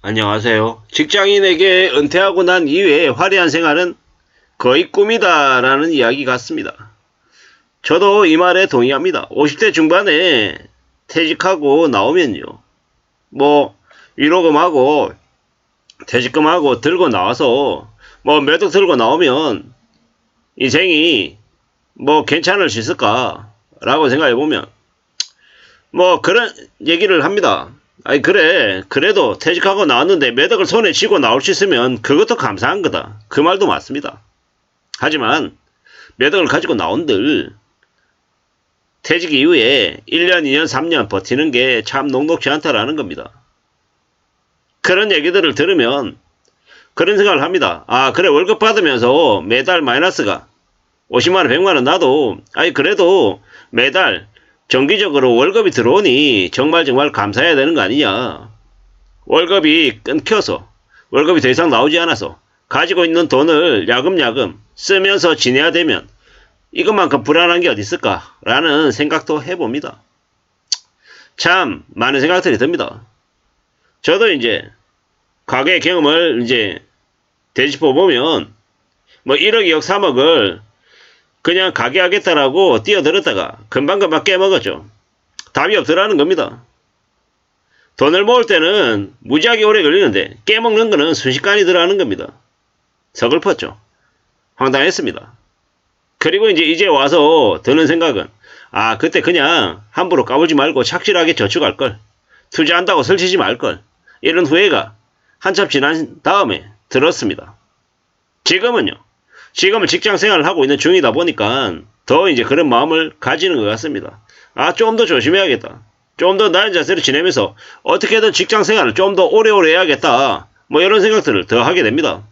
안녕하세요. 직장인에게 은퇴하고 난 이후에 화려한 생활은 거의 꿈이다라는 이야기 같습니다. 저도 이 말에 동의합니다. 50대 중반에 퇴직하고 나오면요. 뭐 위로금하고 퇴직금하고 들고 나와서 몇 억 들고 나오면 인생이 괜찮을 수 있을까라고 생각해보면 그런 얘기를 합니다. 아니 그래 그래도 퇴직하고 나왔는데 몇 억을 손에 쥐고 나올 수 있으면 그것도 감사한 거다. 그 말도 맞습니다. 하지만 몇 억을 가지고 나온들 퇴직 이후에 1년, 2년, 3년 버티는 게 참 녹록지 않다라는 겁니다. 그런 얘기들을 들으면 그런 생각을 합니다. 아 그래 월급 받으면서 매달 마이너스가 50만원 100만원 나도 아니 그래도 매달 정기적으로 월급이 들어오니 정말 감사해야 되는 거 아니냐. 월급이 끊겨서 월급이 더 이상 나오지 않아서 가지고 있는 돈을 야금야금 쓰면서 지내야 되면 이것만큼 불안한 게 어디 있을까 라는 생각도 해봅니다. 참 많은 생각들이 듭니다. 저도 이제 가계 경험을 이제 되짚어 보면 1억 2억 3억을 그냥 가게 하겠다라고 뛰어들었다가 금방금방 깨먹었죠. 답이 없더라는 겁니다. 돈을 모을 때는 무지하게 오래 걸리는데 깨먹는 거는 순식간이 들어가는 겁니다. 서글펐죠. 황당했습니다. 그리고 이제 와서 드는 생각은 아 그때 그냥 함부로 까불지 말고 착실하게 저축할 걸. 투자한다고 설치지 말 걸. 이런 후회가 한참 지난 다음에 들었습니다. 지금은 직장 생활을 하고 있는 중이다 보니까 더 이제 그런 마음을 가지는 것 같습니다. 아, 좀 더 조심해야겠다. 좀 더 나은 자세로 지내면서 어떻게든 직장 생활을 좀 더 오래오래 해야겠다. 이런 생각들을 더 하게 됩니다.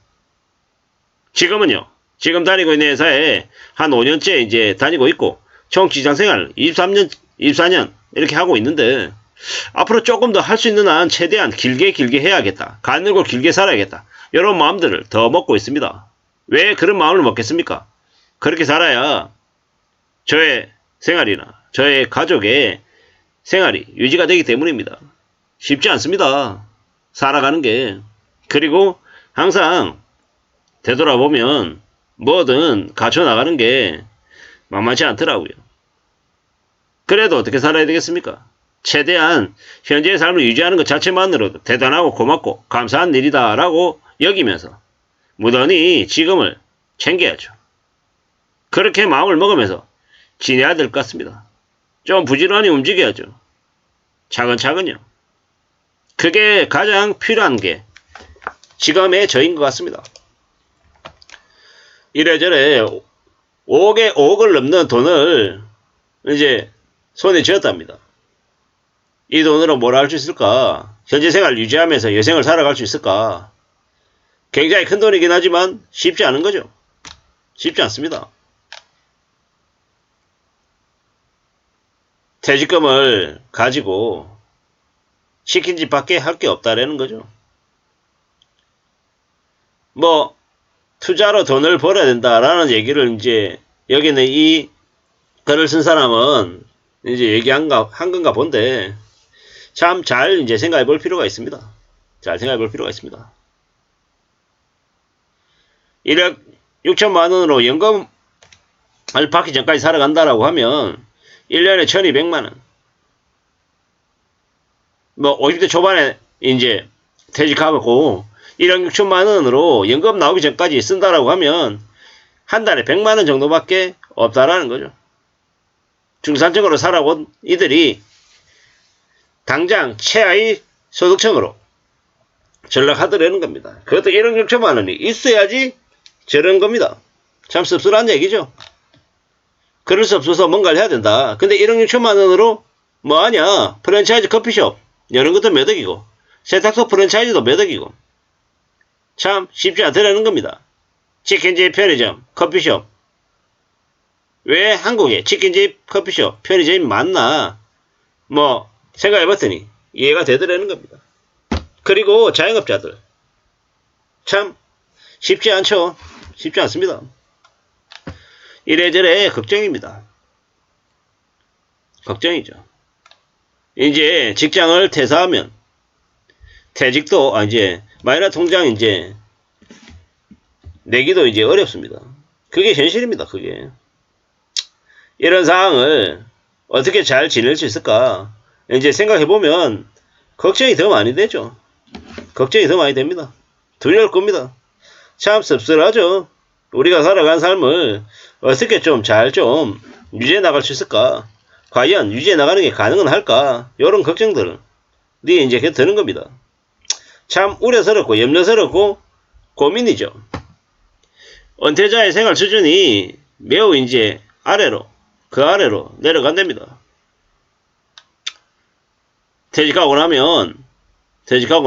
지금은요, 지금 다니고 있는 회사에 한 5년째 이제 다니고 있고, 총 직장 생활 23년, 24년 이렇게 하고 있는데, 앞으로 조금 더 할 수 있는 한 최대한 길게 해야겠다. 가늘고 길게 살아야겠다. 이런 마음들을 더 먹고 있습니다. 왜 그런 마음을 먹겠습니까? 그렇게 살아야 저의 생활이나 저의 가족의 생활이 유지가 되기 때문입니다. 쉽지 않습니다. 살아가는 게. 그리고 항상 되돌아보면 뭐든 갖춰나가는 게 만만치 않더라고요. 그래도 어떻게 살아야 되겠습니까? 최대한 현재의 삶을 유지하는 것 자체만으로도 대단하고 고맙고 감사한 일이다라고 여기면서 무던히 지금을 챙겨야죠. 그렇게 마음을 먹으면서 지내야 될 것 같습니다. 좀 부지런히 움직여야죠. 차근차근요. 그게 가장 필요한 게 지금의 저인 것 같습니다. 이래저래 5억을 넘는 돈을 이제 손에 쥐었답니다. 이 돈으로 뭘 할 수 있을까? 현재 생활 유지하면서 여생을 살아갈 수 있을까? 굉장히 큰 돈이긴 하지만 쉽지 않은 거죠. 쉽지 않습니다. 퇴직금을 가지고 시킨 짓밖에 할 게 없다라는 거죠. 투자로 돈을 벌어야 된다라는 얘기를 이제 여기는 이 글을 쓴 사람은 이제 한 건가 본데 참 잘 이제 생각해 볼 필요가 있습니다. 잘 생각해 볼 필요가 있습니다. 1억 6천만 원으로 연금을 받기 전까지 살아간다라고 하면 1년에 1200만 원. 50대 초반에 이제 퇴직하고 1억 6천만 원으로 연금 나오기 전까지 쓴다라고 하면 한 달에 100만 원 정도밖에 없다라는 거죠. 중산층으로 살아온 이들이 당장 최하위 소득층으로 전락하더라는 겁니다. 그것도 1억 6천만 원이 있어야지 저런 겁니다. 참 씁쓸한 얘기죠. 그럴 수 없어서 뭔가를 해야 된다. 근데 1억 6천만 원으로 뭐하냐? 프랜차이즈 커피숍 여는 것도 몇 억이고 세탁소 프랜차이즈도 몇 억이고 참 쉽지 않더라는 겁니다. 치킨집, 편의점, 커피숍. 왜 한국에 치킨집, 커피숍, 편의점이 많나? 생각해봤더니 이해가 되더라는 겁니다. 그리고 자영업자들. 참 쉽지 않죠. 쉽지 않습니다. 이래저래 걱정입니다. 걱정이죠. 이제 직장을 퇴사하면 퇴직도, 이제, 마이너 통장 이제, 내기도 이제 어렵습니다. 그게 현실입니다, 그게. 이런 상황을 어떻게 잘 지낼 수 있을까? 이제 생각해보면, 걱정이 더 많이 되죠. 걱정이 더 많이 됩니다. 두려울 겁니다. 참 씁쓸하죠. 우리가 살아간 삶을 어떻게 좀 잘 좀 유지해 나갈 수 있을까? 과연 유지해 나가는 게 가능은 할까? 이런 걱정들이 이제 드는 겁니다. 참 우려스럽고 염려스럽고 고민이죠. 은퇴자의 생활 수준이 매우 이제 그 아래로 내려간답니다. 퇴직하고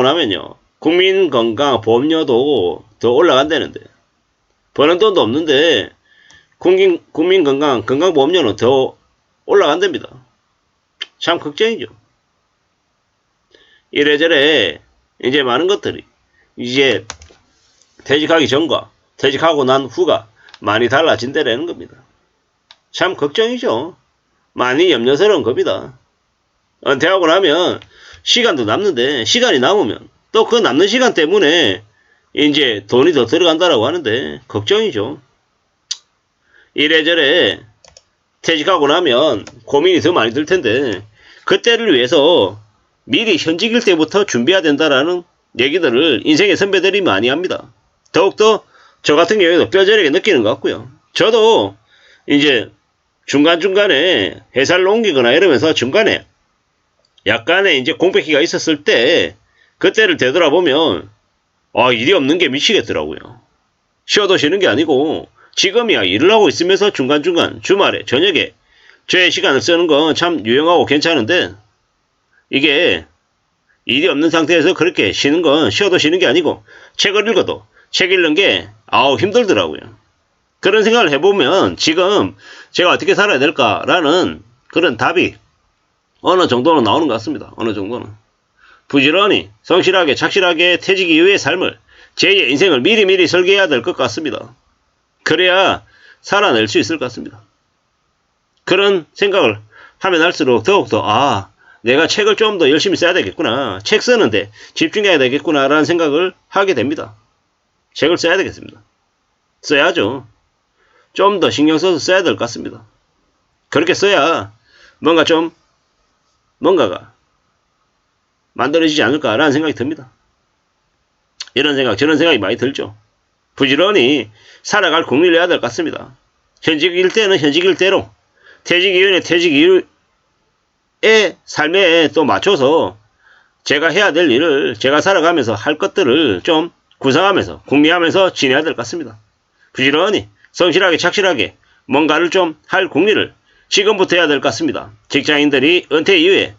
나면요. 국민건강보험료도 더 올라간다는데. 버는 돈도 없는데, 건강보험료는 더 올라간답니다. 참 걱정이죠. 이래저래, 이제 많은 것들이, 이제, 퇴직하기 전과 퇴직하고 난 후가 많이 달라진다라는 겁니다. 참 걱정이죠. 많이 염려스러운 겁니다. 은퇴하고 나면 시간도 남는데 시간이 남으면 또 그 남는 시간 때문에 이제 돈이 더 들어간다라고 하는데 걱정이죠. 이래저래 퇴직하고 나면 고민이 더 많이 들 텐데 그때를 위해서 미리 현직일 때부터 준비해야 된다라는 얘기들을 인생의 선배들이 많이 합니다. 더욱더 저 같은 경우에도 뼈저리게 느끼는 것 같고요. 저도 이제 중간중간에 회사를 옮기거나 이러면서 중간에 약간의 이제 공백기가 있었을 때 그때를 되돌아보면 일이 없는 게 미치겠더라고요. 쉬어도 쉬는 게 아니고 지금이야 일을 하고 있으면서 중간중간 주말에 저녁에 저의 시간을 쓰는 건 참 유용하고 괜찮은데 이게 일이 없는 상태에서 그렇게 쉬는 건 쉬어도 쉬는 게 아니고 책을 읽어도 책 읽는 게 힘들더라고요. 그런 생각을 해보면 지금 제가 어떻게 살아야 될까라는 그런 답이 어느 정도는 나오는 것 같습니다. 어느 정도는. 부지런히 성실하게 착실하게 퇴직 이후의 삶을 제2의 인생을 미리미리 설계해야 될 것 같습니다. 그래야 살아낼 수 있을 것 같습니다. 그런 생각을 하면 할수록 더욱더 내가 책을 좀 더 열심히 써야 되겠구나. 책 쓰는데 집중해야 되겠구나 라는 생각을 하게 됩니다. 책을 써야 되겠습니다. 써야죠. 좀 더 신경 써서 써야 될 것 같습니다. 그렇게 써야 뭔가가 만들어지지 않을까라는 생각이 듭니다. 이런 생각, 저런 생각이 많이 들죠. 부지런히 살아갈 국리를 해야 될 것 같습니다. 현직일 때는 현직일 대로, 퇴직 이후에는 퇴직 이후의 삶에 또 맞춰서 제가 해야 될 일을 제가 살아가면서 할 것들을 좀 구상하면서 궁리하면서 지내야 될 것 같습니다. 부지런히 성실하게 착실하게 뭔가를 좀 할 국리를 지금부터 해야 될 것 같습니다. 직장인들이 은퇴 이후에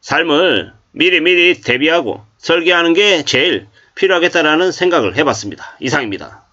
삶을 미리미리 대비하고 설계하는 게 제일 필요하겠다라는 생각을 해봤습니다. 이상입니다.